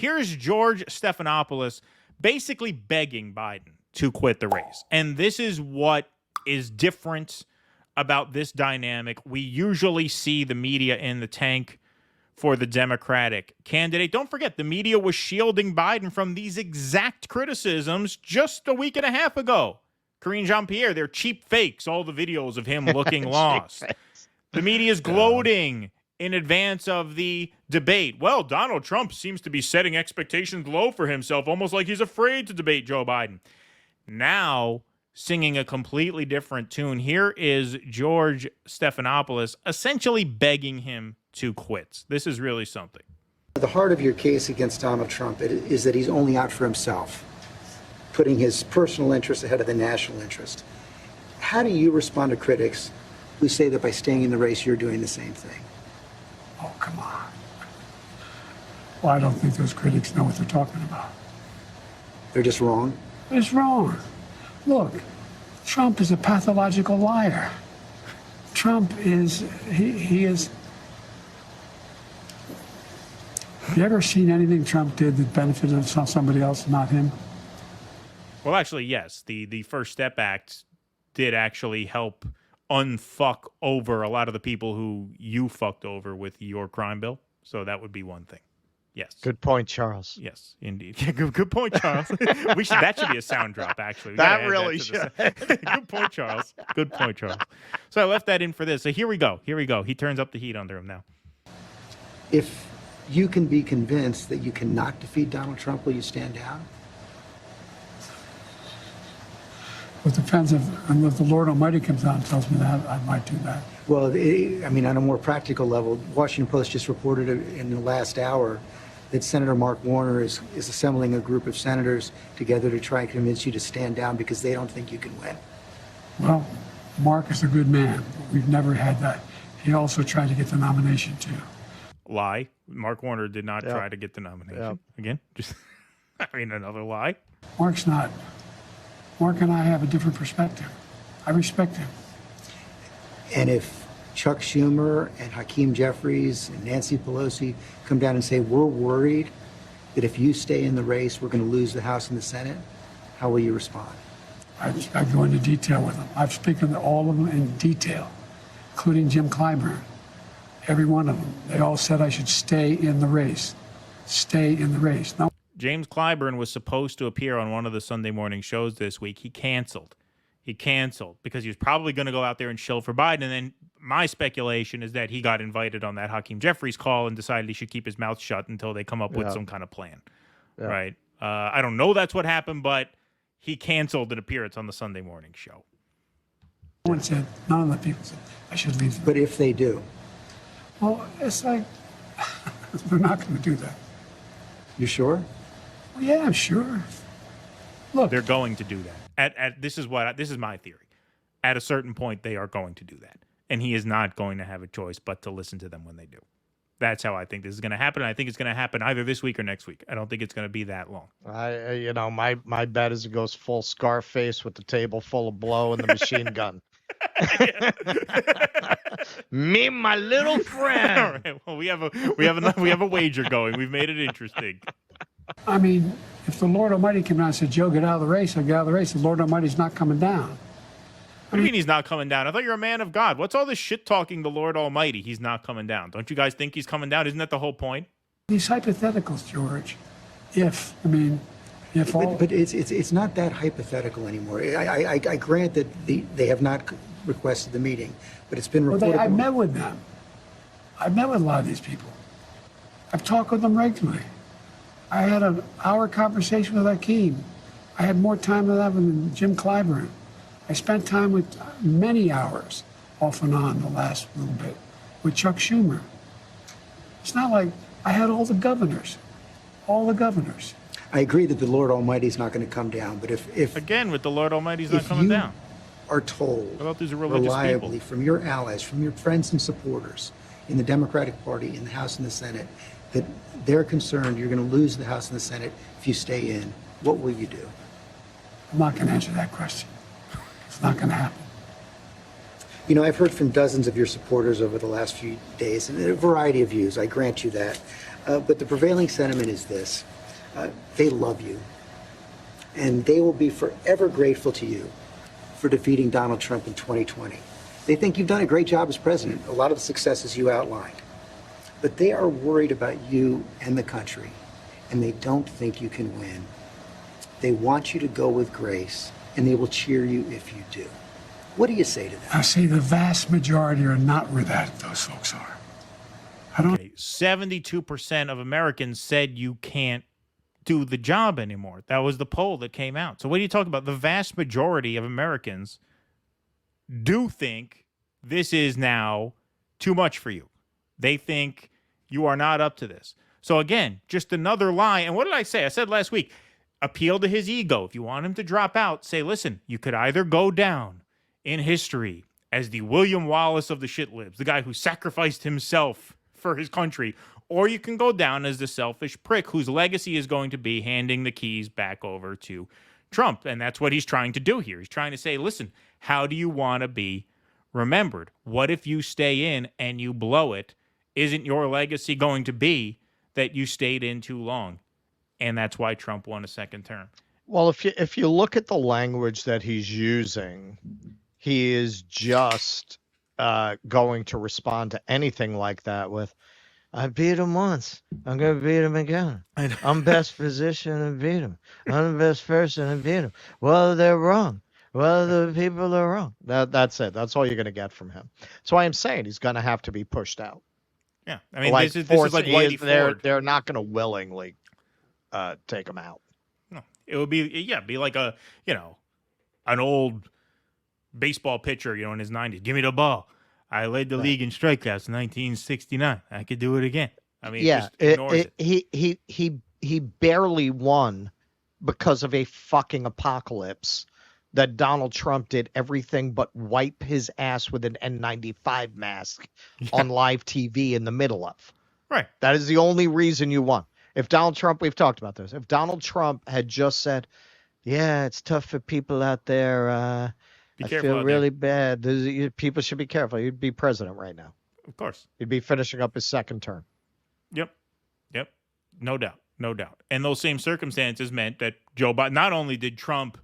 Here's George Stephanopoulos basically begging Biden to quit the race. And this is what is different about this dynamic. We usually see the media in the tank for the Democratic candidate. Don't forget, the media was shielding Biden from these exact criticisms just a week and a half ago. Karine Jean-Pierre, they're cheap fakes, all the videos of him looking lost. The media is gloating in advance of the debate. Well, Donald Trump seems to be setting expectations low for himself, almost like he's afraid to debate Joe Biden. Now, singing a completely different tune, here is George Stephanopoulos essentially begging him to quit. This is really something. The heart of your case against Donald Trump is that he's only out for himself, putting his personal interest ahead of the national interest. How do you respond to critics who say that by staying in the race, you're doing the same thing? Oh, come on. Well, I don't think those critics know what they're talking about. They're just wrong? It's wrong. Look, Trump is a pathological liar. Trump is, he is. Have you ever seen anything Trump did that benefited somebody else, not him? Well, actually, yes. The First Step Act did actually help unfuck over a lot of the people who you fucked over with your crime bill. So that would be one thing. Yes. Good point, Charles. Yes, indeed. Yeah, good point, Charles. That should be a sound drop, actually. That really should. Good point, Charles. Good point, Charles. So I left that in for this. So here we go. He turns up the heat under him now. If you can be convinced that you cannot defeat Donald Trump, will you stand down? It depends if the Lord Almighty comes out and tells me that, I might do that. Well, I mean, on a more practical level, Washington Post just reported in the last hour that Senator Mark Warner is assembling a group of senators together to try and convince you to stand down because they don't think you can win. Well, Mark is a good man. We've never had that. He also tried to get the nomination, too. Lie. Mark Warner did not try to get the nomination. Again, just, another lie. Mark and I have a different perspective. I respect him. And if Chuck Schumer and Hakeem Jeffries and Nancy Pelosi come down and say, we're worried that if you stay in the race, we're going to lose the House and the Senate, how will you respond? I go into detail with them. I've spoken to all of them in detail, including Jim Clyburn. Every one of them. They all said I should stay in the race. Stay in the race. No. James Clyburn was supposed to appear on one of the Sunday morning shows this week. He canceled because he was probably going to go out there and shill for Biden. And then my speculation is that he got invited on that Hakeem Jeffries call and decided he should keep his mouth shut until they come up with some kind of plan. Yeah. Right? I don't know that's what happened, but he canceled an appearance on the Sunday morning show. No one said, none of the people said I should leave. But if they do? Well, it's like, they're not going to do that. You sure? Well, yeah, I'm sure. Look. They're going to do that. This is my theory. At a certain point, they are going to do that. And he is not going to have a choice but to listen to them when they do. That's how I think this is going to happen. And I think it's going to happen either this week or next week. I don't think it's going to be that long. My bet is it goes full Scarface with the table full of blow and the machine gun. Me, my little friend. All right. Well, we have a wager going. We've made it interesting. I mean, if the Lord Almighty came out and said, Joe, get out of the race, I'd get out of the race. The Lord Almighty's not coming down. What do you mean he's not coming down? I thought you're a man of God. What's all this shit talking the Lord Almighty? He's not coming down. Don't you guys think he's coming down? Isn't that the whole point? These hypotheticals, George. But it's not that hypothetical anymore. I grant that they have not requested the meeting, but it's been reported. I've met with them. I've met with a lot of these people. I've talked with them regularly. I had an hour conversation with Hakeem. I had more time with that than Jim Clyburn. I spent time with many hours off and on the last little bit with Chuck Schumer. It's not like I had all the governors. I agree that the Lord Almighty is not going to come down, but if again with the Lord Almighty's not coming down, are told about these religious reliably people from your allies, from your friends and supporters in the Democratic Party, in the House and the Senate, that they're concerned you're going to lose the House and the Senate if you stay in, what will you do? I'm not going to answer that question. It's not going to happen. You know, I've heard from dozens of your supporters over the last few days, and a variety of views, I grant you that. But the prevailing sentiment is this. They love you. And they will be forever grateful to you for defeating Donald Trump in 2020. They think you've done a great job as president, a lot of the successes you outlined. But they are worried about you and the country, and they don't think you can win. They want you to go with grace, and they will cheer you if you do. What do you say to them? I say the vast majority are not where those folks are. I don't. Okay, 72% of Americans said you can't do the job anymore. That was the poll that came out. So what are you talking about? The vast majority of Americans do think this is now too much for you. They think you are not up to this. So again, just another lie. And what did I say? I said last week, appeal to his ego. If you want him to drop out, say, listen, you could either go down in history as the William Wallace of the shitlibs, the guy who sacrificed himself for his country, or you can go down as the selfish prick whose legacy is going to be handing the keys back over to Trump. And that's what he's trying to do here. He's trying to say, listen, how do you want to be remembered? What if you stay in and you blow it? Isn't your legacy going to be that you stayed in too long? And that's why Trump won a second term. Well, if you look at the language that he's using, he is just going to respond to anything like that with, I beat him once. I'm going to beat him again. I'm best physician and beat him. I'm the best person and beat him. Well, they're wrong. Well, the people are wrong. That's it. That's all you're going to get from him. That's why I'm saying he's going to have to be pushed out. Yeah. I mean, like this is like Whitey Ford. They're not going to willingly take him out. No, it would be like a, an old baseball pitcher, in his 90s. Give me the ball. I led the league in strikeouts in 1969. I could do it again. I mean, yeah, just ignores it. He barely won because of a fucking apocalypse that Donald Trump did everything but wipe his ass with an N95 mask on live TV in the middle of. Right. That is the only reason you won. If Donald Trump, we've talked about this, if Donald Trump had just said, yeah, it's tough for people out there, I feel really bad. People should be careful. You'd be president right now. Of course. He'd be finishing up his second term. Yep. No doubt. And those same circumstances meant that Joe Biden, not only did Trump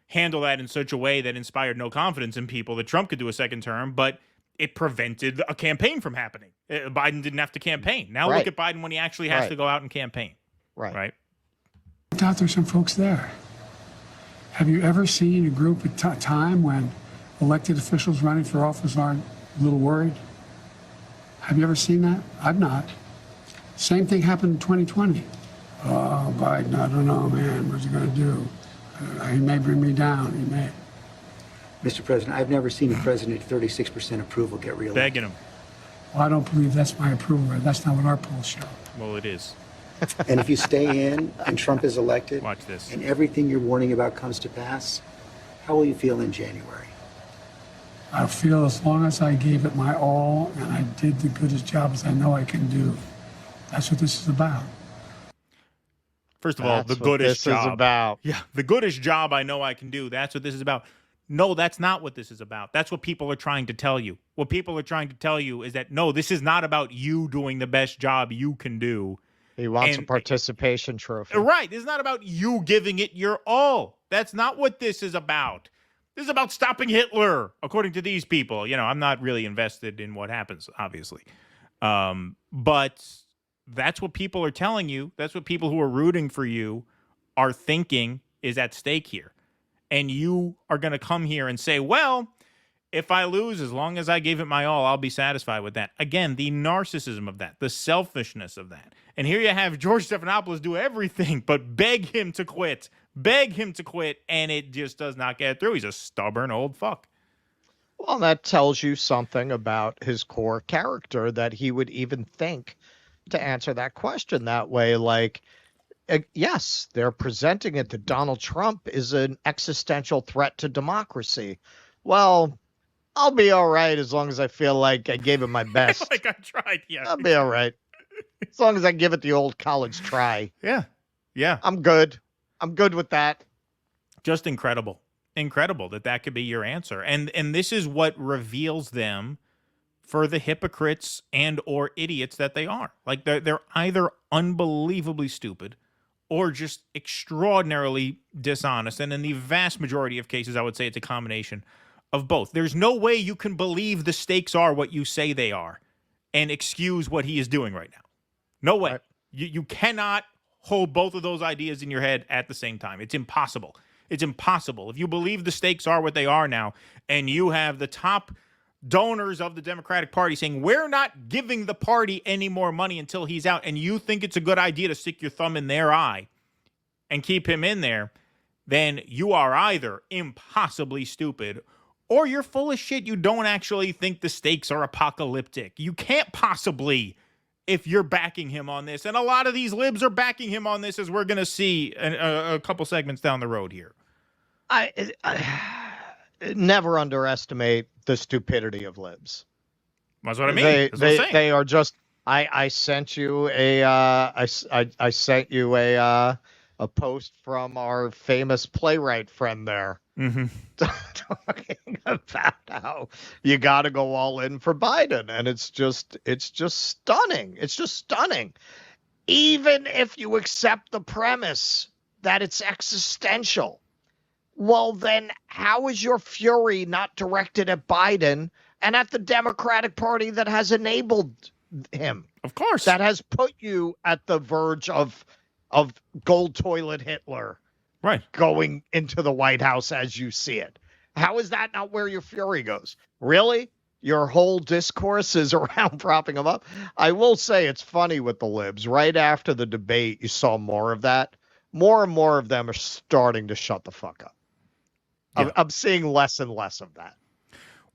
handle that in such a way that inspired no confidence in people that Trump could do a second term, but it prevented a campaign from happening. Biden didn't have to campaign. Now look at Biden when he actually has to go out and campaign. Right. I doubt there's some folks there. Have you ever seen a group at time when elected officials running for office aren't a little worried? Have you ever seen that? I've not. Same thing happened in 2020. Oh, Biden, I don't know, man. What's he going to do? He may bring me down. He may. Mr. President, I've never seen a president at 36% approval get reelected. Begging him. Well, I don't believe that's my approval rate. That's not what our polls show. Well, it is. And if you stay in and Trump is elected, Watch this. and everything you're warning about comes to pass, how will you feel in January? I feel as long as I gave it my all and I did the goodest job as I know I can do. That's what this is about. First of all, the goodest job. Is about. Yeah, the goodest job I know I can do. That's what this is about. No, that's not what this is about. That's what people are trying to tell you. What people are trying to tell you is that, no, this is not about you doing the best job you can do. He wants a participation trophy. Right. This is not about you giving it your all. That's not what this is about. This is about stopping Hitler, according to these people. I'm not really invested in what happens, obviously. But that's what people are telling you. That's what people who are rooting for you are thinking is at stake here. And you are going to come here and say, well, if I lose, as long as I gave it my all, I'll be satisfied with that. Again, the narcissism of that, the selfishness of that. And here you have George Stephanopoulos do everything but beg him to quit, and it just does not get through. He's a stubborn old fuck. Well, that tells you something about his core character that he would even think to answer that question that way. Like, yes, they're presenting it that Donald Trump is an existential threat to democracy. Well, I'll be all right as long as I feel like I gave it my best. Like I tried, yeah. I'll be all right. As long as I give it the old college try. Yeah. I'm good. I'm good with that. Just incredible. Incredible that could be your answer. And this is what reveals them for the hypocrites and or idiots that they are. Like they're either unbelievably stupid or just extraordinarily dishonest. And in the vast majority of cases, I would say it's a combination of both. There's no way you can believe the stakes are what you say they are and excuse what he is doing right now. No way. Right. You cannot hold both of those ideas in your head at the same time. It's impossible. It's impossible. If you believe the stakes are what they are now, and you have the top donors of the Democratic Party saying, we're not giving the party any more money until he's out, and you think it's a good idea to stick your thumb in their eye and keep him in there, then you are either impossibly stupid or you're full of shit. You don't actually think the stakes are apocalyptic. You can't possibly, if you're backing him on this. And a lot of these libs are backing him on this, as we're going to see a couple segments down the road here. I never underestimate the stupidity of libs. That's what I mean. They are just. I sent you I sent you a post from our famous playwright friend there, talking about how you got to go all in for Biden, and it's just stunning. It's just stunning. Even if you accept the premise that it's existential, well, then how is your fury not directed at Biden and at the Democratic Party that has enabled him? Of course. That has put you at the verge of gold toilet Hitler, right, going into the White House as you see it. How is that not where your fury goes? Really? Your whole discourse is around propping him up? I will say it's funny with the libs. Right after the debate, you saw more of that. More and more of them are starting to shut the fuck up. Yeah. I'm seeing less and less of that.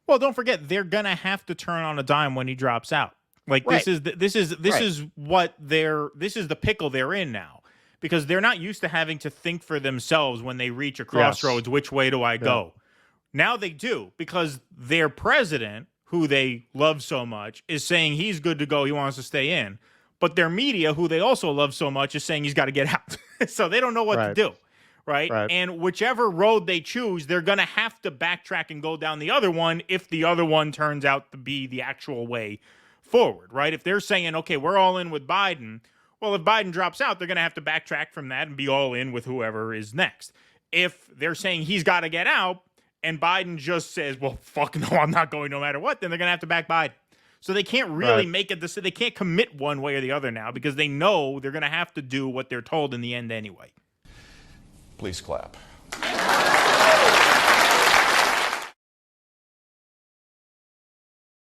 Well, don't forget, they're gonna have to turn on a dime when he drops out. Like, right. This is the pickle they're in now, because they're not used to having to think for themselves when they reach a crossroads. Yes. Which way do I go? Now they do, because their president, who they love so much, is saying he's good to go. He wants to stay in. But their media, who they also love so much, is saying he's got to get out. So they don't know what to do. Right? And whichever road they choose, they're going to have to backtrack and go down the other one if the other one turns out to be the actual way forward, right? If they're saying, okay, we're all in with Biden, well, if Biden drops out, they're going to have to backtrack from that and be all in with whoever is next. If they're saying he's got to get out and Biden just says, well, fuck no, I'm not going no matter what, then they're going to have to back Biden. So they can't really make a decision. They can't commit one way or the other now, because they know they're going to have to do what they're told in the end anyway. Please clap.